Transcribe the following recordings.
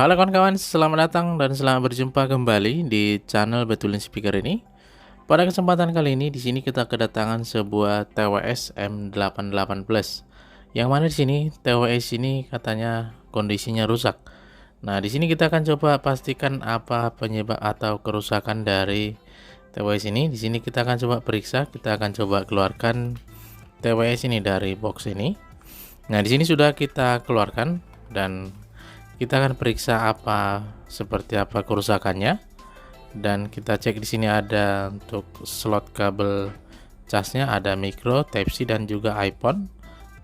Halo kawan-kawan, selamat datang dan selamat berjumpa kembali di channel Betulin Speaker ini. Pada kesempatan kali ini, di sini kita kedatangan sebuah TWS M88 Plus. Yang mana di sini TWS ini katanya kondisinya rusak. Nah, di sini kita akan coba pastikan apa penyebab atau kerusakan dari TWS ini. Di sini kita akan coba periksa, kita akan coba keluarkan TWS ini dari box ini. Nah, di sini sudah kita keluarkan dan kita akan periksa seperti apa kerusakannya, dan kita cek di sini ada untuk slot kabel casnya, ada micro, Type C dan juga iPhone.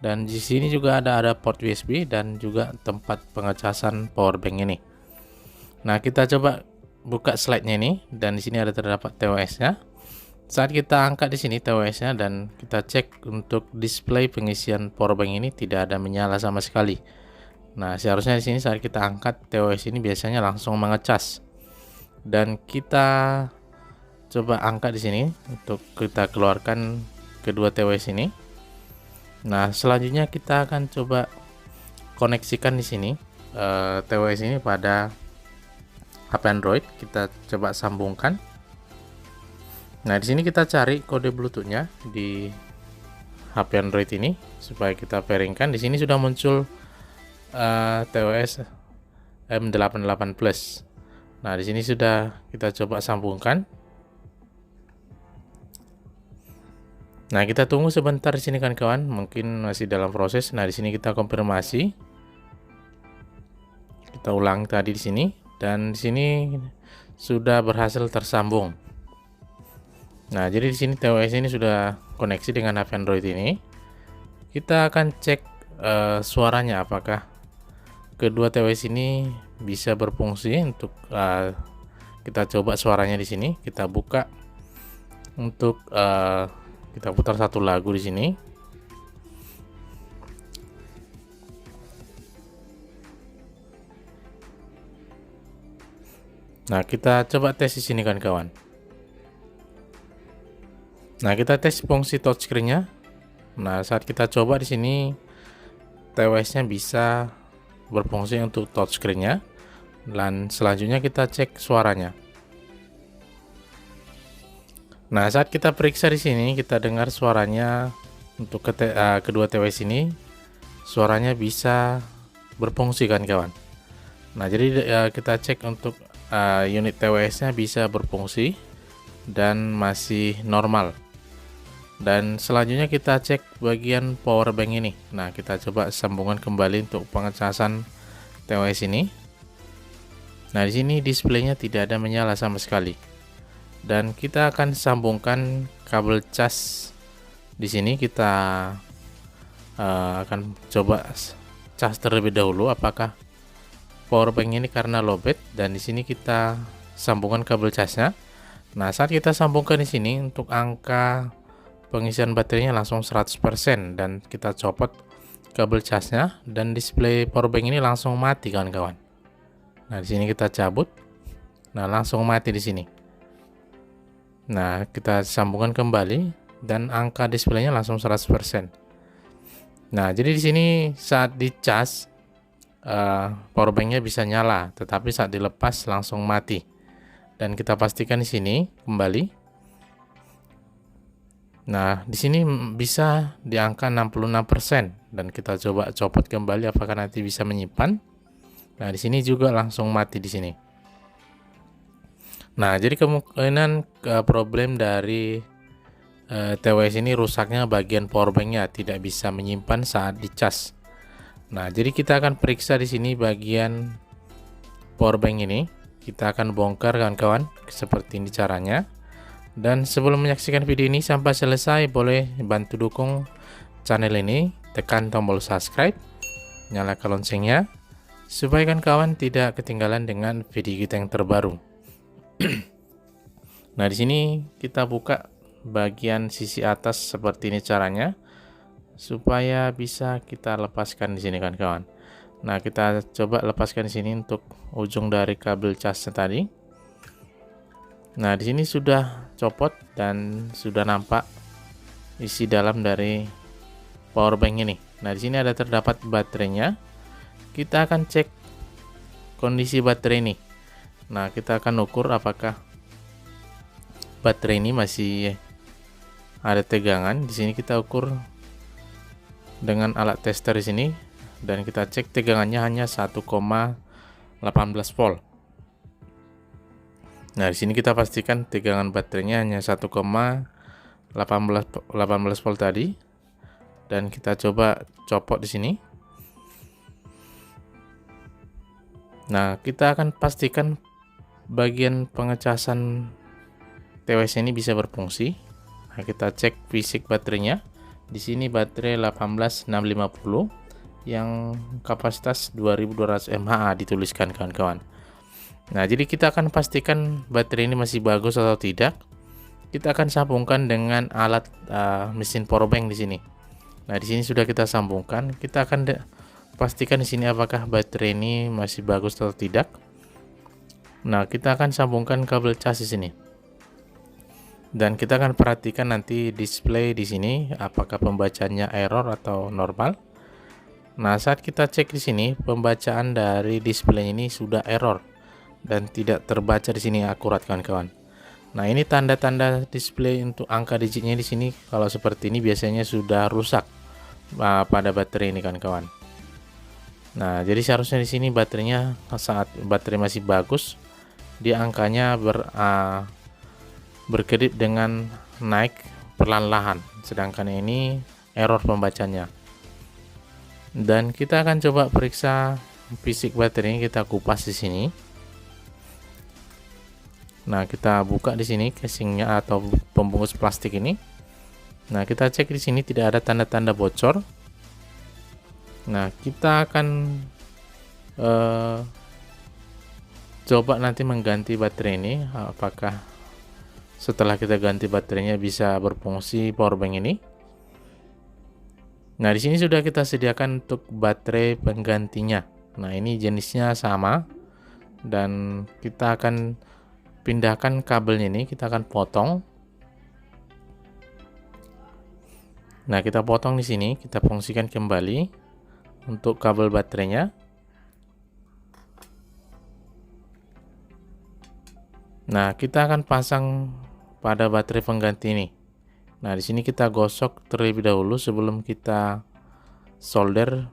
Dan di sini juga ada port USB dan juga tempat pengecasan power bank ini. Nah, kita coba buka slide-nya ini dan di sini ada terdapat TWS-nya. Saat kita angkat di sini TWS-nya dan kita cek untuk display pengisian power bank ini tidak ada menyala sama sekali. Nah, seharusnya di sini saat kita angkat TWS ini biasanya langsung mengecas. Dan kita coba angkat di sini untuk kita keluarkan kedua TWS ini. Nah, selanjutnya kita akan coba koneksikan di sini TWS ini pada HP Android. Kita coba sambungkan. Nah, di sini kita cari kode Bluetooth-nya di HP Android ini supaya kita pairingkan. Di sini sudah muncul TWS M88 Plus. Nah, di sini sudah kita coba sambungkan. Nah, kita tunggu sebentar di sini kan kawan, mungkin masih dalam proses. Nah, di sini kita konfirmasi. Kita ulang tadi di sini dan di sini sudah berhasil tersambung. Nah, jadi di sini TWS ini sudah koneksi dengan HP Android ini. Kita akan cek suaranya apakah kedua TWS ini bisa berfungsi untuk kita coba suaranya di sini. Kita buka untuk kita putar satu lagu di sini. Nah, kita coba tes di sini kan kawan. Nah, kita tes fungsi touchscreen-nya. Nah, saat kita coba di sini TWS-nya bisa berfungsi untuk touchscreen-nya, dan selanjutnya kita cek suaranya. Nah, saat kita periksa di sini kita dengar suaranya untuk kedua TWS ini, suaranya bisa berfungsi kan kawan. Nah, jadi kita cek untuk unit TWS-nya bisa berfungsi dan masih normal. Dan selanjutnya kita cek bagian power bank ini. Nah, kita coba sambungan kembali untuk pengecasan TWS ini. Nah, di sini displaynya tidak ada menyala sama sekali. Dan kita akan sambungkan kabel cas. Di sini kita akan coba cas terlebih dahulu apakah power bank ini karena lowbat, dan di sini kita sambungkan kabel casnya. Nah, saat kita sambungkan di sini untuk angka pengisian baterainya langsung 100% dan kita copot kabel casnya dan display powerbank ini langsung mati kawan-kawan. Nah, di sini kita cabut. Nah, langsung mati di sini. Nah, kita sambungkan kembali dan angka displaynya langsung 100%. Nah, jadi di sini saat dicas powerbanknya bisa nyala, tetapi saat dilepas langsung mati. Dan kita pastikan di sini kembali. Nah, di sini bisa di angka 66% dan kita coba copot kembali apakah nanti bisa menyimpan. Nah, di sini juga langsung mati di sini. Nah, jadi kemungkinan problem dari TWS ini rusaknya bagian powerbanknya, tidak bisa menyimpan saat dicas. Nah, jadi kita akan periksa di sini bagian powerbank ini. Kita akan bongkar kawan-kawan, seperti ini caranya. Dan sebelum menyaksikan video ini sampai selesai, boleh bantu dukung channel ini, tekan tombol subscribe, nyalakan loncengnya, supaya kawan tidak ketinggalan dengan video kita yang terbaru. Nah, di sini kita buka bagian sisi atas seperti ini caranya, supaya bisa kita lepaskan di sini kan kawan. Nah, kita coba lepaskan di sini untuk ujung dari kabel casnya tadi. Nah, di sini sudah copot dan sudah nampak isi dalam dari power bank ini. Nah, di sini ada terdapat baterainya. Kita akan cek kondisi baterai ini. Nah, kita akan ukur apakah baterai ini masih ada tegangan. Di sini kita ukur dengan alat tester di sini dan kita cek tegangannya hanya 1,18 volt. Nah, di sini kita pastikan tegangan baterainya hanya 1,18 volt tadi. Dan kita coba copot di sini. Nah, kita akan pastikan bagian pengecasan TWS ini bisa berfungsi. Nah, kita cek fisik baterainya. Di sini baterai 18650 yang kapasitas 2200 mAh dituliskan kawan-kawan. Nah, jadi kita akan pastikan baterai ini masih bagus atau tidak. Kita akan sambungkan dengan alat mesin powerbank di sini. Nah, di sini sudah kita sambungkan. Kita akan pastikan di sini apakah baterai ini masih bagus atau tidak. Nah, kita akan sambungkan kabel cas di sini. Dan kita akan perhatikan nanti display di sini apakah pembacanya error atau normal. Nah, saat kita cek di sini pembacaan dari display ini sudah error dan tidak terbaca di sini akurat kawan-kawan. Nah, ini tanda-tanda display untuk angka digitnya di sini. Kalau seperti ini biasanya sudah rusak pada baterai ini kawan-kawan. Nah, jadi seharusnya di sini baterainya saat baterai masih bagus, dia angkanya berkedip dengan naik perlahan-lahan. Sedangkan ini error pembacanya. Dan kita akan coba periksa fisik baterai, kita kupas di sini. Nah, kita buka di sini casingnya atau pembungkus plastik ini. Nah, kita cek di sini tidak ada tanda-tanda bocor. Nah, kita akan coba nanti mengganti baterai ini. Apakah setelah kita ganti baterainya bisa berfungsi powerbank ini? Nah, di sini sudah kita sediakan untuk baterai penggantinya. Nah, ini jenisnya sama dan kita akan pindahkan kabelnya ini, kita akan potong. Nah, kita potong di sini, kita fungsikan kembali untuk kabel baterainya. Nah, kita akan pasang pada baterai pengganti ini. Nah, di sini kita gosok terlebih dahulu sebelum kita solder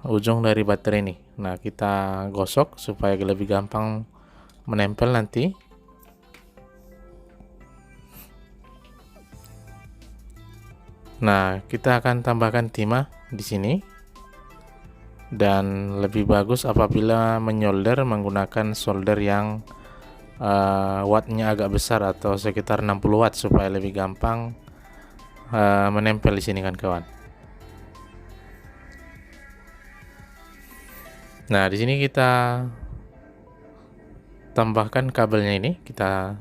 ujung dari baterai ini. Nah, kita gosok supaya lebih gampang menempel nanti. Nah, kita akan tambahkan timah di sini. Dan lebih bagus apabila menyolder menggunakan solder yang wattnya agak besar atau sekitar 60 watt supaya lebih gampang menempel di sini kan kawan. Nah, di sini kita tambahkan kabelnya ini, kita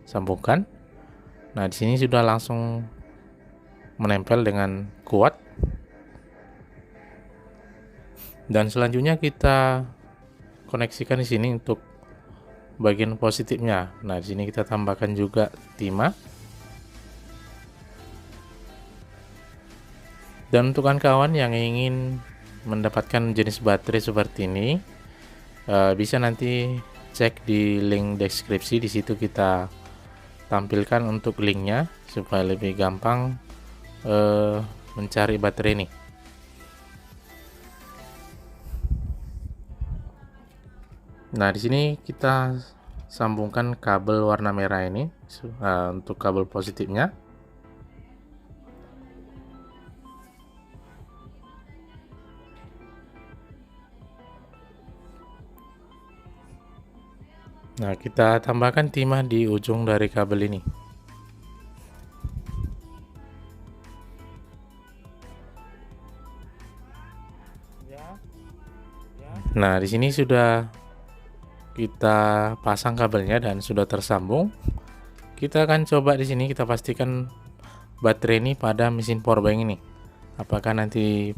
sambungkan. Nah, di sini sudah langsung menempel dengan kuat. Dan selanjutnya kita koneksikan di sini untuk bagian positifnya. Nah, di sini kita tambahkan juga timah. Dan untuk kawan-kawan yang ingin mendapatkan jenis baterai seperti ini, bisa nanti cek di link deskripsi. Di situ kita tampilkan untuk linknya supaya lebih gampang mencari baterai ini. Nah, di sini kita sambungkan kabel warna merah ini untuk kabel positifnya. Nah, kita tambahkan timah di ujung dari kabel ini. Nah, di sini sudah kita pasang kabelnya dan sudah tersambung. Kita akan coba di sini, kita pastikan baterai ini pada mesin powerbank ini. Apakah nanti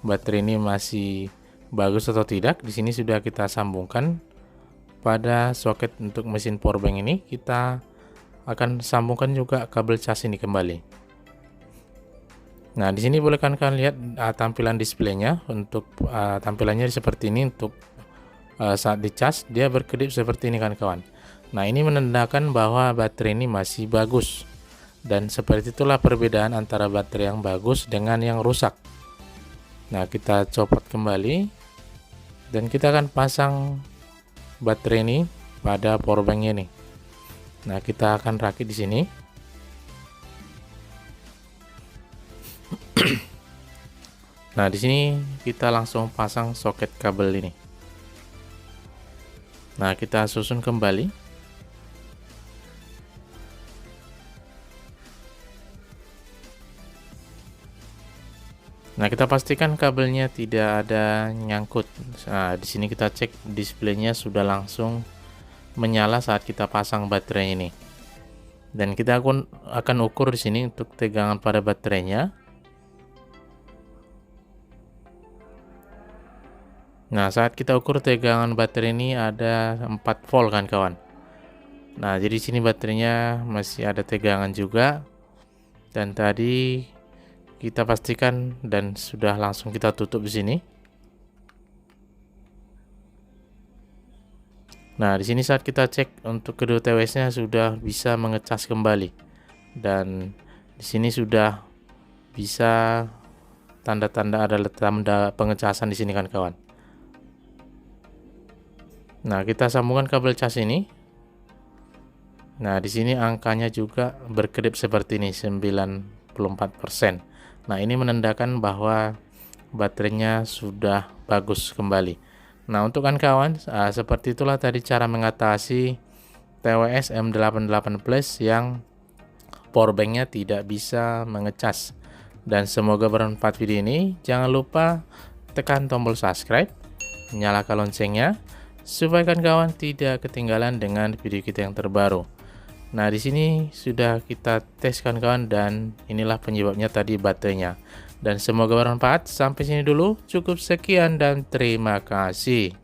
baterai ini masih bagus atau tidak? Di sini sudah kita sambungkan pada soket untuk mesin powerbank ini. Kita akan sambungkan juga kabel cas ini kembali. Nah, di sini boleh kan kalian lihat tampilan displaynya. Untuk tampilannya seperti ini. Untuk saat dicas dia berkedip seperti ini kan kawan. Nah, ini menandakan bahwa baterai ini masih bagus. Dan seperti itulah perbedaan antara baterai yang bagus dengan yang rusak. Nah, kita copot kembali dan kita akan pasang baterai ini pada powerbanknya nih. Nah, kita akan rakit di sini. Nah, di sini kita langsung pasang soket kabel ini. Nah, kita susun kembali. Nah, kita pastikan kabelnya tidak ada nyangkut. Nah, di sini kita cek displaynya sudah langsung menyala saat kita pasang baterai ini. Dan kita akan ukur di sini untuk tegangan pada baterainya. Nah, saat kita ukur tegangan baterai ini ada 4 volt kan kawan. Nah, jadi sini baterainya masih ada tegangan juga. Dan tadi kita pastikan dan sudah langsung kita tutup di sini. Nah, di sini saat kita cek untuk kedua TWS-nya sudah bisa mengecas kembali. Dan di sini sudah bisa tanda-tanda ada tanda pengecasan di sini kan kawan. Nah, kita sambungkan kabel cas ini. Nah, di sini angkanya juga berkedip seperti ini 94%. Nah, ini menandakan bahwa baterainya sudah bagus kembali. Nah, untuk kawan, seperti itulah tadi cara mengatasi TWS M88 Plus yang powerbanknya tidak bisa mengecas. Dan semoga bermanfaat video ini. Jangan lupa tekan tombol subscribe, nyalakan loncengnya supaya kawan tidak ketinggalan dengan video kita yang terbaru. Nah, di sini sudah kita tes kawan dan inilah penyebabnya tadi baterainya. Dan semoga bermanfaat. Sampai sini dulu, cukup sekian dan terima kasih.